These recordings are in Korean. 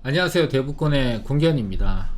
안녕하세요. 대부권의 공견입니다.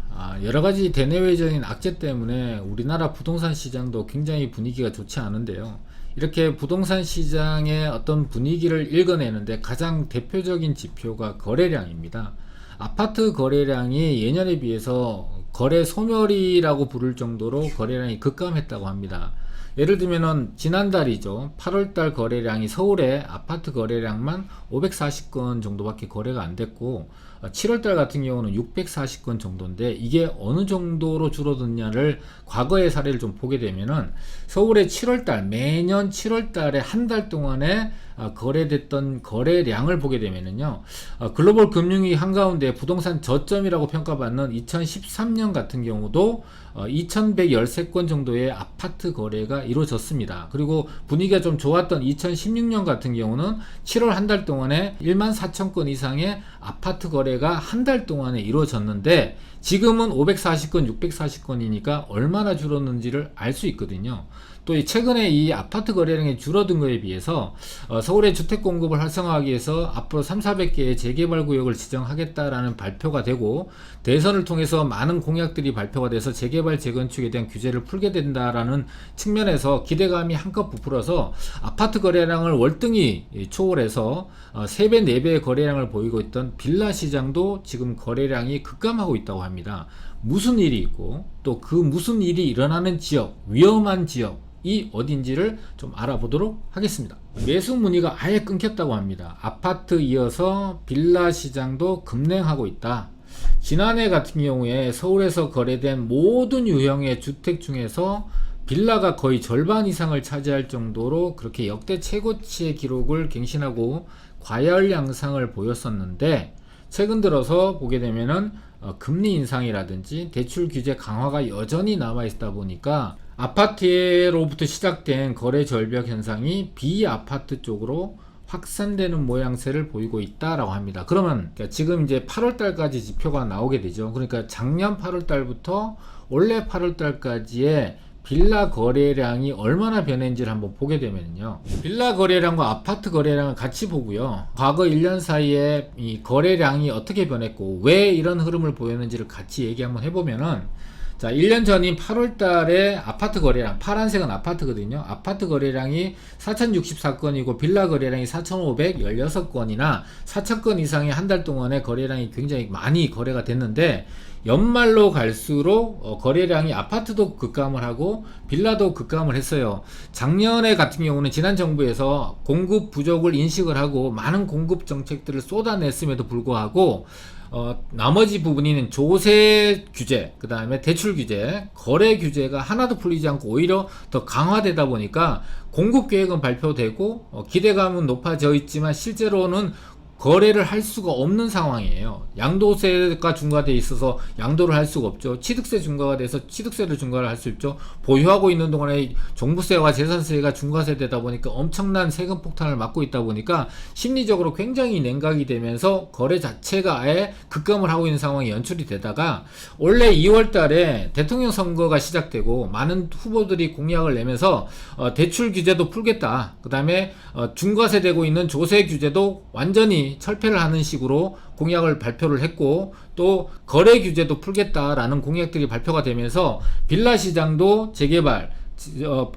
여러가지 대내외적인 악재 때문에 우리나라 부동산 시장도 굉장히 분위기가 좋지 않은데요. 이렇게 부동산 시장의 어떤 분위기를 읽어내는데 가장 대표적인 지표가 거래량입니다. 아파트 거래량이 예년에 비해서 거래 소멸이라고 부를 정도로 거래량이 급감했다고 합니다. 예를 들면은 지난달이죠. 8월달 거래량이 서울의 아파트 거래량만 540건 정도밖에 거래가 안 됐고 7월달 같은 경우는 640건 정도인데 이게 어느 정도로 줄어들냐를 과거의 사례를 좀 보게 되면은 서울의 7월달 매년 7월달에 한 달 동안에 거래됐던 거래량을 보게 되면은요, 글로벌 금융위 한가운데 부동산 저점이라고 평가받는 2013년 같은 경우도 2113건 정도의 아파트 거래가 이루어졌습니다. 그리고 분위기가 좀 좋았던 2016년 같은 경우는 7월 한 달 동안에 14,000건 이상의 아파트 거래가 한 달 동안에 이루어졌는데 지금은 540건, 640건이니까 얼마나 줄었는지를 알 수 있거든요. 또 최근에 이 아파트 거래량이 줄어든 것에 비해서 서울의 주택 공급을 활성화하기 위해서 앞으로 3,400개의 재개발 구역을 지정하겠다라는 발표가 되고 대선을 통해서 많은 공약들이 발표가 돼서 재개발 재건축에 대한 규제를 풀게 된다라는 측면에서 기대감이 한껏 부풀어서 아파트 거래량을 월등히 초월해서 3배, 4배의 거래량을 보이고 있던 빌라 시장도 지금 거래량이 급감하고 있다고 합니다. 무슨 일이 있고 또 그 무슨 일이 일어나는 지역, 위험한 지역 이 어딘지를 좀 알아보도록 하겠습니다. 매수 문의가 아예 끊겼다고 합니다. 아파트 이어서 빌라 시장도 급냉하고 있다. 지난해 같은 경우에 서울에서 거래된 모든 유형의 주택 중에서 빌라가 거의 절반 이상을 차지할 정도로 그렇게 역대 최고치의 기록을 갱신하고 과열 양상을 보였었는데 최근 들어서 보게 되면은 금리 인상이라든지 대출 규제 강화가 여전히 남아 있다 보니까 아파트로부터 시작된 거래 절벽 현상이 비아파트 쪽으로 확산되는 모양새를 보이고 있다라고 합니다. 그러면 지금 이제 8월달까지 지표가 나오게 되죠. 그러니까 작년 8월달부터 올해 8월달까지의 빌라 거래량이 얼마나 변했는지를 한번 보게 되면요. 빌라 거래량과 아파트 거래량을 같이 보고요. 과거 1년 사이에 이 거래량이 어떻게 변했고 왜 이런 흐름을 보였는지를 같이 얘기 한번 해보면은 자, 1년 전인 8월 달에 아파트 거래량, 파란색은 아파트거든요. 아파트 거래량이 4,064건이고 빌라 거래량이 4,516건이나 4,000건 이상의 한 달 동안에 거래량이 굉장히 많이 거래가 됐는데 연말로 갈수록 거래량이 아파트도 급감을 하고 빌라도 급감을 했어요. 작년에 같은 경우는 지난 정부에서 공급 부족을 인식을 하고 많은 공급 정책들을 쏟아냈음에도 불구하고 나머지 부분인 조세 규제, 그 다음에 대출 규제, 거래 규제가 하나도 풀리지 않고 오히려 더 강화되다 보니까 공급 계획은 발표되고 기대감은 높아져 있지만 실제로는 거래를 할 수가 없는 상황이에요. 양도세가 중과돼 있어서 양도를 할 수가 없죠. 취득세 중과가 돼서 취득세를 중과를 할 수 있죠. 보유하고 있는 동안에 종부세와 재산세가 중과세 되다 보니까 엄청난 세금 폭탄을 맞고 있다 보니까 심리적으로 굉장히 냉각이 되면서 거래 자체가 아예 급감을 하고 있는 상황이 연출이 되다가 올해 2월 달에 대통령 선거가 시작되고 많은 후보들이 공약을 내면서 대출 규제도 풀겠다. 그 다음에 중과세 되고 있는 조세 규제도 완전히 철폐를 하는 식으로 공약을 발표를 했고 또 거래 규제도 풀겠다라는 공약들이 발표가 되면서 빌라 시장도 재개발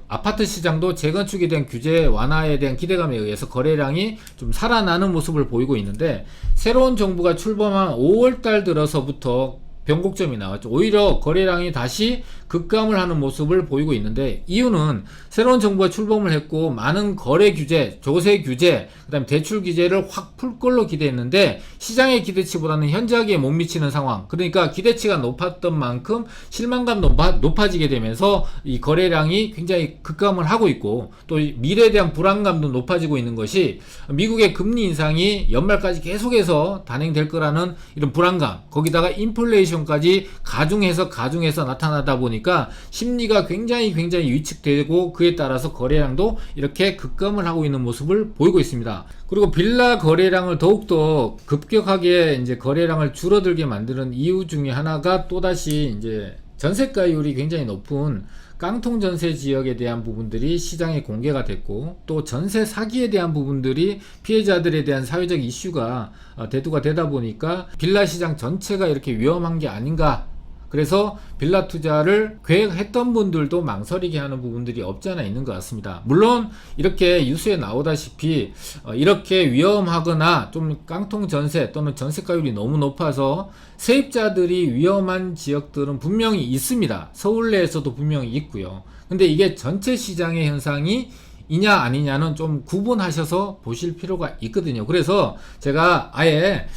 아파트 시장도 재건축에 대한 규제 완화에 대한 기대감에 의해서 거래량이 좀 살아나는 모습을 보이고 있는데 새로운 정부가 출범한 5월달 들어서부터 변곡점이 나왔죠. 오히려 거래량이 다시 급감을 하는 모습을 보이고 있는데 이유는 새로운 정부가 출범을 했고 많은 거래 규제, 조세 규제, 그 다음에 대출 규제를 확 풀 걸로 기대했는데 시장의 기대치보다는 현저하게 못 미치는 상황. 그러니까 기대치가 높았던 만큼 실망감 높아지게 되면서 이 거래량이 굉장히 급감을 하고 있고 또 미래에 대한 불안감도 높아지고 있는 것이 미국의 금리 인상이 연말까지 계속해서 단행될 거라는 이런 불안감, 거기다가 인플레이션까지 가중해서 나타나다 보니까 심리가 굉장히 위축되고 그에 따라서 거래량도 이렇게 급감을 하고 있는 모습을 보이고 있습니다. 그리고 빌라 거래량을 더욱더 급격하게 이제 거래량을 줄어들게 만드는 이유 중에 하나가 또다시 이제 전세가율이 굉장히 높은 깡통 전세 지역에 대한 부분들이 시장에 공개가 됐고, 또 전세 사기에 대한 부분들이 피해자들에 대한 사회적 이슈가 대두가 되다 보니까 빌라 시장 전체가 이렇게 위험한 게 아닌가. 그래서 빌라 투자를 계획했던 분들도 망설이게 하는 부분들이 없지 않아 있는 것 같습니다. 물론 이렇게 뉴스에 나오다시피 이렇게 위험하거나 좀 깡통 전세 또는 전세가율이 너무 높아서 세입자들이 위험한 지역들은 분명히 있습니다. 서울 내에서도 분명히 있고요. 근데 이게 전체 시장의 현상이 이냐 아니냐는 좀 구분하셔서 보실 필요가 있거든요. 그래서 제가 아예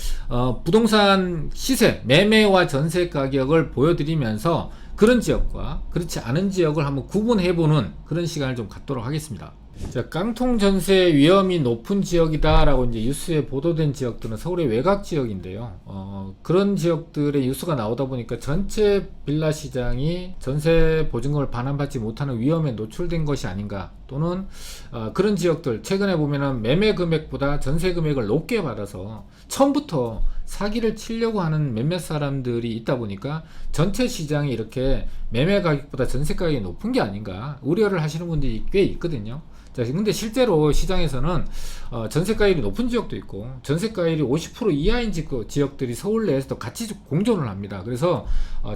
부동산 시세, 매매와 전세 가격을 보여드리면서 그런 지역과 그렇지 않은 지역을 한번 구분해보는 그런 시간을 좀 갖도록 하겠습니다. 자, 깡통 전세 위험이 높은 지역이다 라고 이제 뉴스에 보도된 지역들은 서울의 외곽 지역인데요. 그런 지역들의 뉴스가 나오다 보니까 전체 빌라 시장이 전세 보증금을 반환받지 못하는 위험에 노출된 것이 아닌가, 또는 그런 지역들 최근에 보면은 매매 금액보다 전세 금액을 높게 받아서 처음부터 사기를 치려고 하는 몇몇 사람들이 있다 보니까 전체 시장이 이렇게 매매 가격보다 전세 가격이 높은 게 아닌가 우려를 하시는 분들이 꽤 있거든요. 자, 근데 실제로 시장에서는 전세가율이 높은 지역도 있고 전세가율이 50% 이하인 지역들이 서울 내에서도 같이 공존을 합니다. 그래서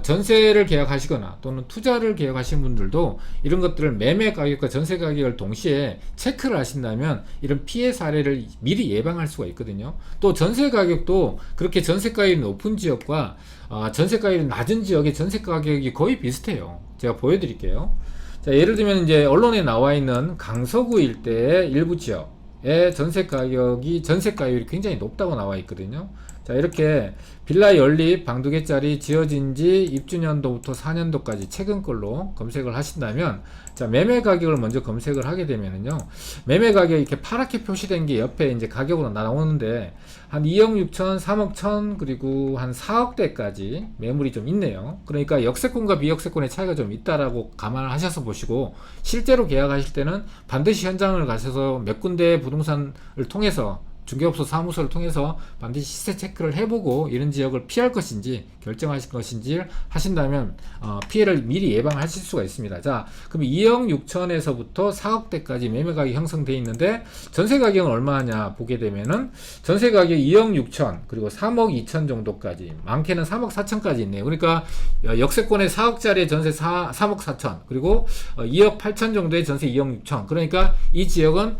전세를 계약하시거나 또는 투자를 계약하시는 분들도 이런 것들을 매매 가격과 전세 가격을 동시에 체크를 하신다면 이런 피해 사례를 미리 예방할 수가 있거든요. 또 전세 가격도 그렇게 전세가율이 높은 지역과 전세가율이 낮은 지역의 전세 가격이 거의 비슷해요. 제가 보여드릴게요. 자, 예를 들면 이제 언론에 나와 있는 강서구 일대의 일부 지역의 전세가율이 굉장히 높다고 나와 있거든요. 자, 이렇게 빌라 연립 방 2개짜리 지어진 지 입주년도부터 4년도까지 최근 걸로 검색을 하신다면, 자, 매매 가격을 먼저 검색을 하게 되면은요, 매매 가격이 이렇게 파랗게 표시된 게 옆에 이제 가격으로 나오는데, 한 2억 6천, 3억 1천, 그리고 한 4억대까지 매물이 좀 있네요. 그러니까 역세권과 비역세권의 차이가 좀 있다라고 감안을 하셔서 보시고, 실제로 계약하실 때는 반드시 현장을 가셔서 몇 군데의 부동산을 통해서, 중개업소 사무소를 통해서 반드시 시세 체크를 해보고 이런 지역을 피할 것인지 결정하실 것인지 하신다면 피해를 미리 예방하실 수가 있습니다. 자, 그럼 2억 6천에서부터 4억대까지 매매 가격이 형성되어 있는데 전세 가격은 얼마냐 보게 되면은 전세 가격 2억 6천 그리고 3억 2천 정도까지, 많게는 3억 4천까지 있네요. 그러니까 역세권의 4억짜리 전세 3억 4천, 그리고 2억 8천 정도의 전세 2억 6천. 그러니까 이 지역은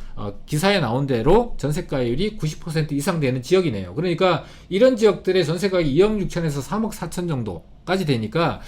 기사에 나온 대로 전세가율이 90% 이상 되는 지역이네요. 그러니까 이런 지역들의 전세가격이 2억 6천에서 3억 4천 정도까지 되니까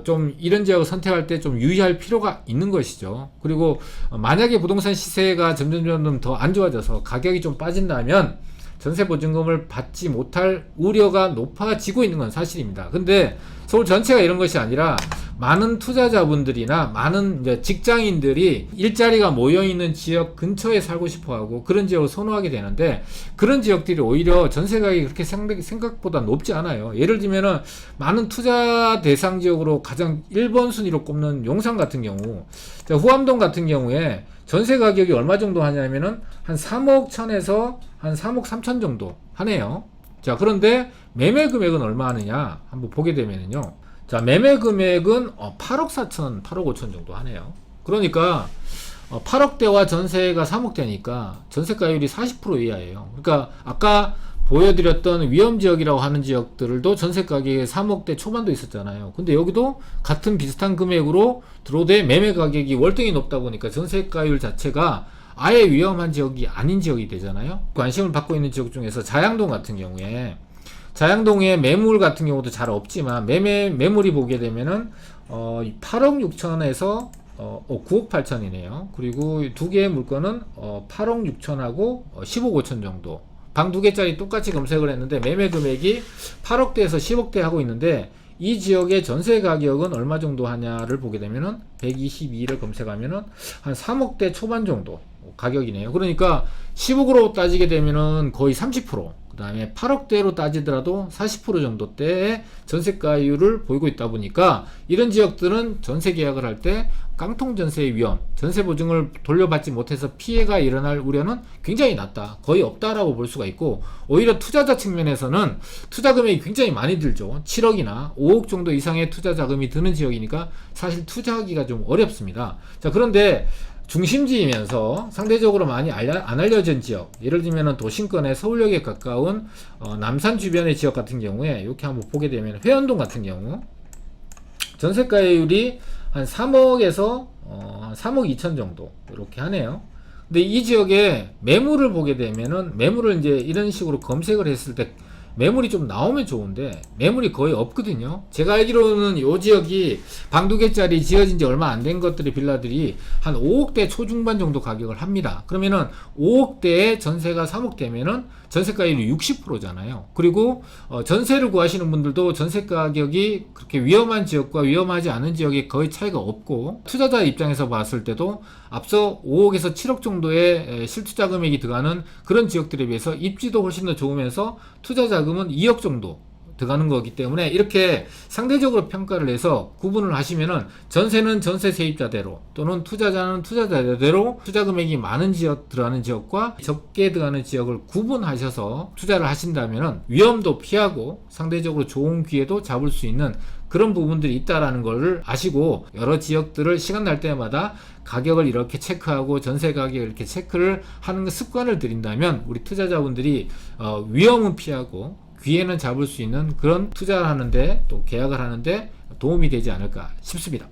좀 이런 지역을 선택할 때 좀 유의할 필요가 있는 것이죠. 그리고 만약에 부동산 시세가 점점 더 안 좋아져서 가격이 좀 빠진다면 전세 보증금을 받지 못할 우려가 높아지고 있는 건 사실입니다. 근데 서울 전체가 이런 것이 아니라 많은 투자자분들이나 많은 이제 직장인들이 일자리가 모여있는 지역 근처에 살고 싶어하고 그런 지역을 선호하게 되는데, 그런 지역들이 오히려 전세 가격이 그렇게 생각보다 높지 않아요. 예를 들면은 많은 투자 대상 지역으로 가장 1번 순위로 꼽는 용산 같은 경우, 후암동 같은 경우에 전세 가격이 얼마 정도 하냐면은 한 3억 천에서 한 3억 3천 정도 하네요. 자, 그런데 매매 금액은 얼마 하느냐 한번 보게 되면은요, 자, 매매 금액은 8억 4천, 8억 5천 정도 하네요. 그러니까 8억대와 전세가 3억대니까 전세가율이 40% 이하예요. 그러니까 아까 보여드렸던 위험지역이라고 하는 지역들도 전세가격이 3억대 초반도 있었잖아요. 근데 여기도 같은 비슷한 금액으로 들어오되 매매 가격이 월등히 높다 보니까 전세가율 자체가 아예 위험한 지역이 아닌 지역이 되잖아요. 관심을 받고 있는 지역 중에서 자양동 같은 경우에, 자양동의 매물 같은 경우도 잘 없지만 매물이 보게 되면은 8억 6천에서 9억 8천이네요. 그리고 두 개의 물건은 8억 6천하고 10억 5천 정도. 방 2개짜리 똑같이 검색을 했는데 매매 금액이 8억대에서 10억대 하고 있는데, 이 지역의 전세 가격은 얼마 정도 하냐를 보게 되면은 122를 검색하면은 한 3억대 초반 정도 가격이네요. 그러니까 10억으로 따지게 되면은 거의 30%, 그 다음에 8억대로 따지더라도 40% 정도대의 전세가율을 보이고 있다 보니까 이런 지역들은 전세 계약을 할 때 깡통 전세의 위험, 전세 보증을 돌려받지 못해서 피해가 일어날 우려는 굉장히 낮다, 거의 없다라고 볼 수가 있고, 오히려 투자자 측면에서는 투자 금액이 굉장히 많이 들죠. 7억이나 5억 정도 이상의 투자 자금이 드는 지역이니까 사실 투자하기가 좀 어렵습니다. 자, 그런데 중심지이면서 상대적으로 많이 안 알려진 지역, 예를 들면 도심권의 서울역에 가까운 남산 주변의 지역 같은 경우에 이렇게 한번 보게 되면 회원동 같은 경우 전세가율이 한 3억에서 3억 2천 정도 이렇게 하네요. 근데 이 지역에 매물을 보게 되면은, 매물을 이제 이런 식으로 검색을 했을 때 매물이 좀 나오면 좋은데 매물이 거의 없거든요. 제가 알기로는 이 지역이 방 2개짜리 지어진 지 얼마 안 된 것들의 빌라들이 한 5억대 초중반 정도 가격을 합니다. 그러면은 5억대에 전세가 3억대면은 전세가율이 60%잖아요. 그리고 전세를 구하시는 분들도 전세 가격이 그렇게 위험한 지역과 위험하지 않은 지역이 거의 차이가 없고, 투자자 입장에서 봤을 때도 앞서 5억에서 7억 정도의 실투자 금액이 들어가는 그런 지역들에 비해서 입지도 훨씬 더 좋으면서 투자 자금은 2억 정도 들어가는 거기 때문에 이렇게 상대적으로 평가를 해서 구분을 하시면은, 전세는 전세 세입자대로 또는 투자자는 투자자대로 투자 금액이 많은 지역 들어가는 지역과 적게 들어가는 지역을 구분하셔서 투자를 하신다면은 위험도 피하고 상대적으로 좋은 기회도 잡을 수 있는 그런 부분들이 있다라는 걸 아시고, 여러 지역들을 시간 날 때마다 가격을 이렇게 체크하고 전세 가격을 이렇게 체크를 하는 습관을 들인다면 우리 투자자분들이 위험은 피하고 기회는 잡을 수 있는 그런 투자를 하는데, 또 계약을 하는데 도움이 되지 않을까 싶습니다.